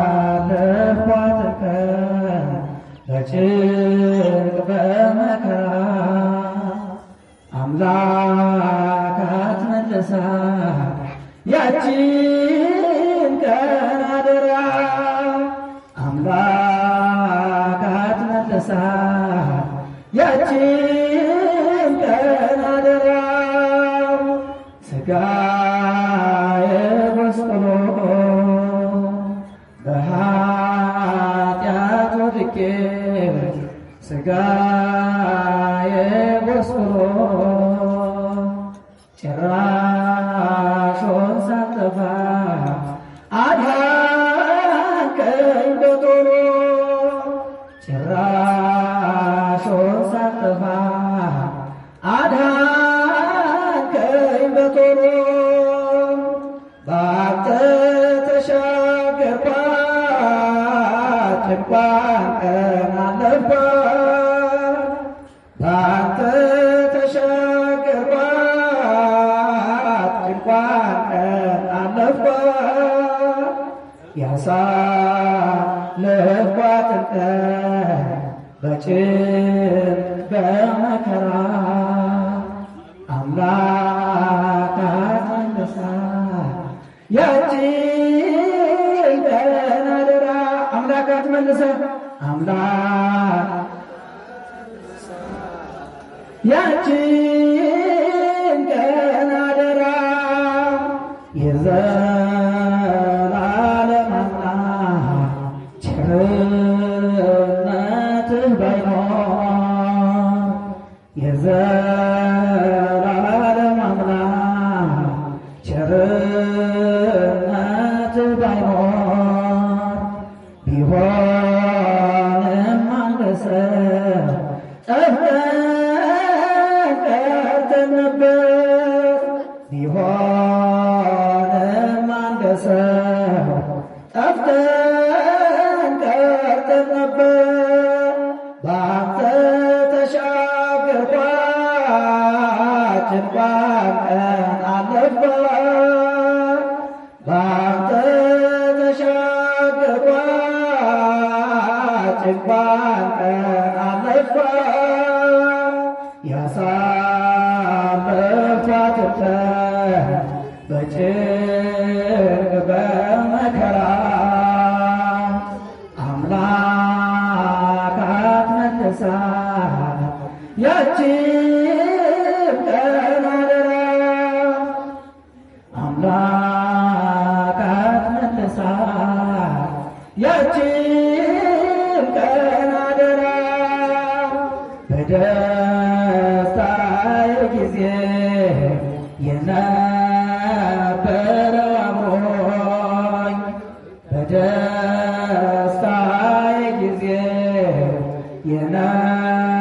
ያሳለፍኳት ቀን በጭንቅ በመከራ አምላክ አትመልሳ ያቺን ቀን አደራ አምላክ አትመልሳ ያቺን ቀን አደራ ሥጋዬ ጎስቁሎ በኃጢአት ወድቄ ሥጋዬ ጎስቁሎ ጭራሹን ሳልጠፋ አዳንከኝ በቶሎ ጭራሹን ሳልጠፋ አዳንከኝ በቶሎ ባንተ ተሻገርኳት እንኳን ቀን አለፍኳት ባንተ ተሻገርኳት እንኳን ቀን አለፍኳት ያሳለፍኳትን ቀን በጭንቅ በመከራ አምላክ አትመልሳ ያቺን ቀን አደራ አምላክ አትመልሳ አምላክ ያቺን ቀን አደራ የዘላለም አምላክ ቸርነትህ ባይኖር የዘላለም አምላክ ቸርነትህ ባይኖር ቢሆንም አንድ ሰው ጠፍተን ቀርተን ነበር ቢሆንም አንድ ሰው ጠፍተን ቀርተን ነበር በአንተ ተሻገርኳት እንኳን ቀን አለፍኳት በአንተ ተሻገርኳት እንኳን ቀን አለፍኳት ያሳለፍኳትን ቀን በጭንቅ በመከራ አምላክ አትመልሳ ያቺን ቀን አደራ አምላክ አትመልሳ ያቺን ቀን አደራ በደስታዬ ጊዜ የነበረው አምሮኝ በደስታዬ ጊዜ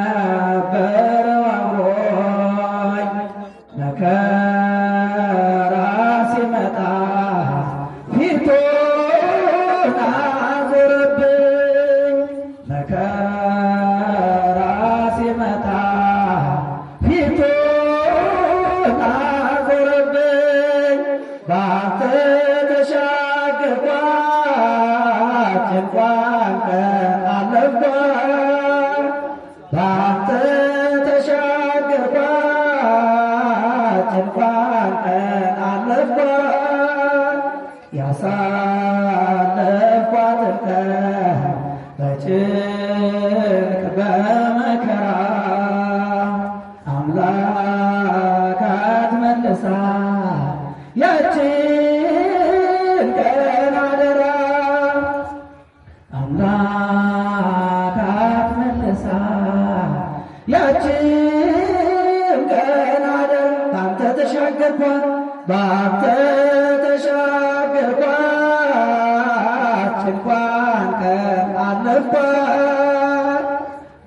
የነበረው አምሮኝ መከራ ሲመጣ ፊቱን አዞረብኝ መከራ ሲመጣ ፊቱን አዞረብኝ በአንተ ተሻገርኳት እንኳን ቀን አለፍኳት በአንተ ተሻገርኳት እንኳን ቀን አለፍኳት ያሳለፍኳትን ቀን በጭንቅ በመከራ አምላክ አትመልሳ ያቺን ቀን አደራ አምላክ አትመልሳ ያቺን ቀን አደራ በአንተ ተሻገርኳት በአንተ ተሻገርኳት እንኳን ቀን አለፍኳት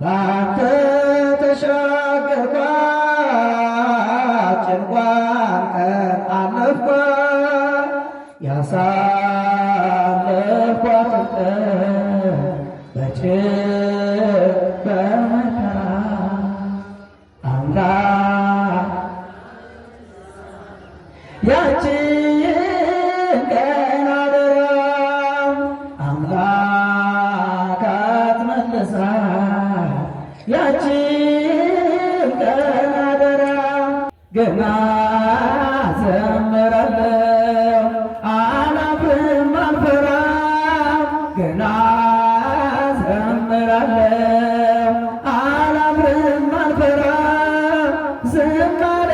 በአንተ ተሻገርኳት እንኳን ቀን አለፍኳት ያሳለፍኳትን ቀን በጭንቅ በመከራ አምላክ ያችን ቀን አደራ አምላክ አትመልሳት ያችን ቀን አደራ ገና ዘምራለሁ አላፍርም አልፈራም ገና ዘምራለሁ አላፍርም አልፈራም ዝማሬ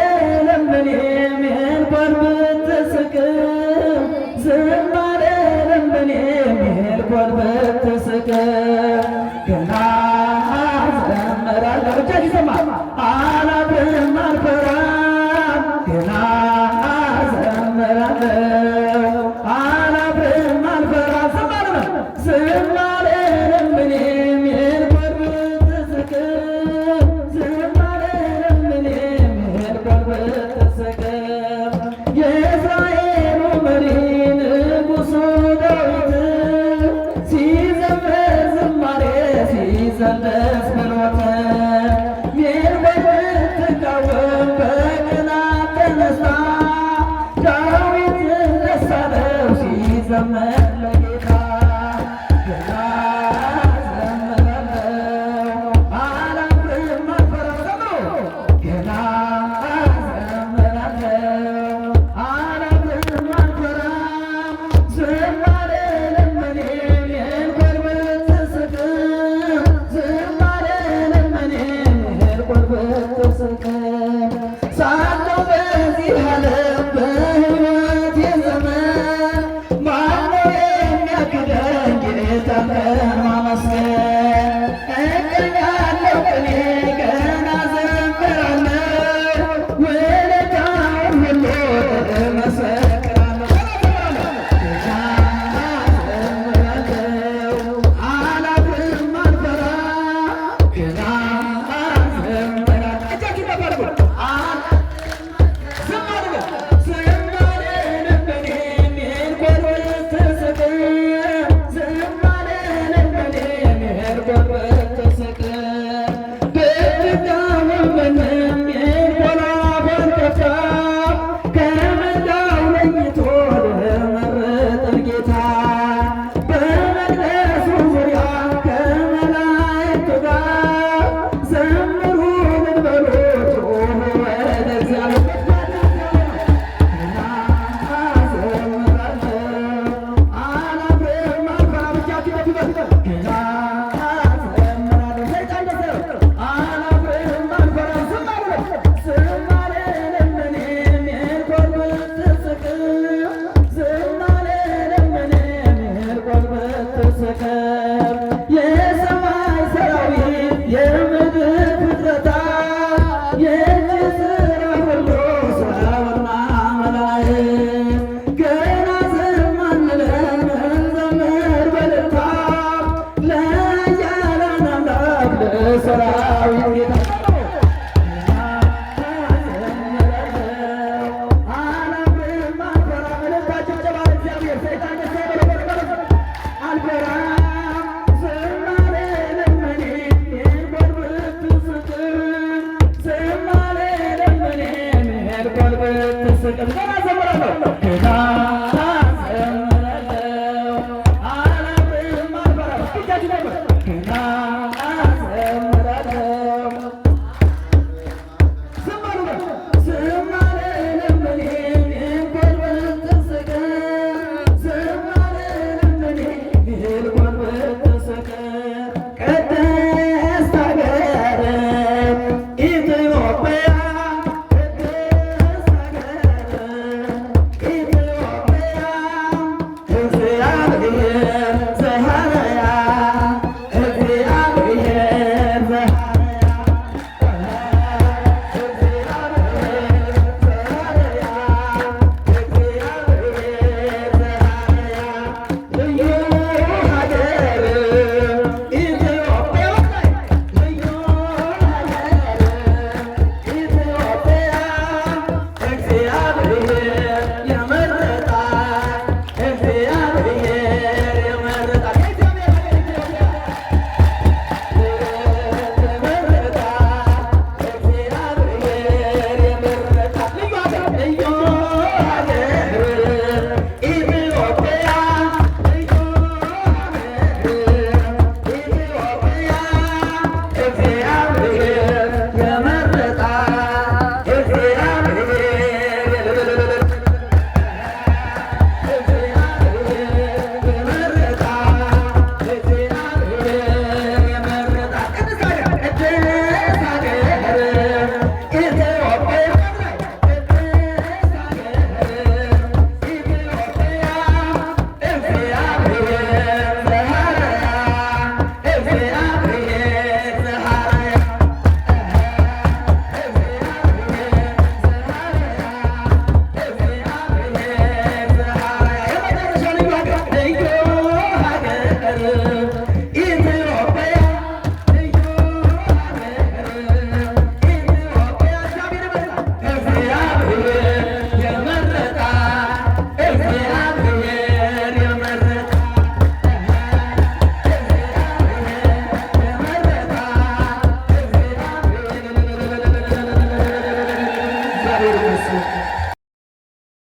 ለምኔም እንኳን ብትስቅም ዝማሬ ለምኔም እንኳን ብትስቅም ገና ዘምራለሁ እጃችሁ ይሰማ አላፍርም አልፈራም ገና ዘምራለሁ አላፍርም አልፈራም ዝማሬ ለምኔም እንኳን ብትስቅም ዝማሬ ለምኔም እንኳን ብትስቅም የእስራኤሉ መሪ ንጉሡ ዳዊት ሲዘምር ዝማሬ ሲዘለስ ብሎት ሜልኮል ብትቃወም በቅናት ተነሳ ዳዊት ደስ አለው ሲዘምር ለጌታ ገና ዘምራለሁ አላፍርም አልፈራም ገና ዘምራለሁ አላፍርም አልፈራም ዝማሬ ለምኔም እንኳን ብትስቅም ዝማሬ ለምኔም እንኳን ብትስቅም ሳለሁ በዚህ ዓለም በሕይወቴ ዘመን ማነው የሚያክደኝ ጌታን ማመስገን እቀኛለሁ ቅኔ ገና ዘምራለሁ ውለታውን ሁሉ እመሰክራለሁ ገና ዘምራለሁ አላፍርም አልፈራም ገና ዘምራለሁ እጃችሁ ይጠፋሉ የሰማይ ሰራዊት የምድር ፍጥረታት የእጅ ሥራ ሁሉ ሰውና መላእክት ገና ዝም አንልም እንዘምር በእልልታ ለኃያላን አምላክ ለሰራዊት ጌታ አላፍርም አልፈራም እልልታችሁ ጨባ እግዚአብሔር ሰይጣን ደስ ያለው አልፈራም ዝማሬ ለምኔም እንኳን ብትስቅም ዝማሬ ለምኔም እንኳን ብትስቅም ገና ዘምራለሁ ገና ዘምራለሁ አላፍርም አልፈራም እጃችሁ ነበር ገና ዘምራለሁ ዝማሬ ለምኔም እንኳን ብትስቅም ዝማሬ ለምኔም እንኳን ብትስቅም ቅድስት ሀገር ኢትዮጵያ ቅድስት ሀገር ኢትዮጵያ እግዚአብሔር ይመስገን።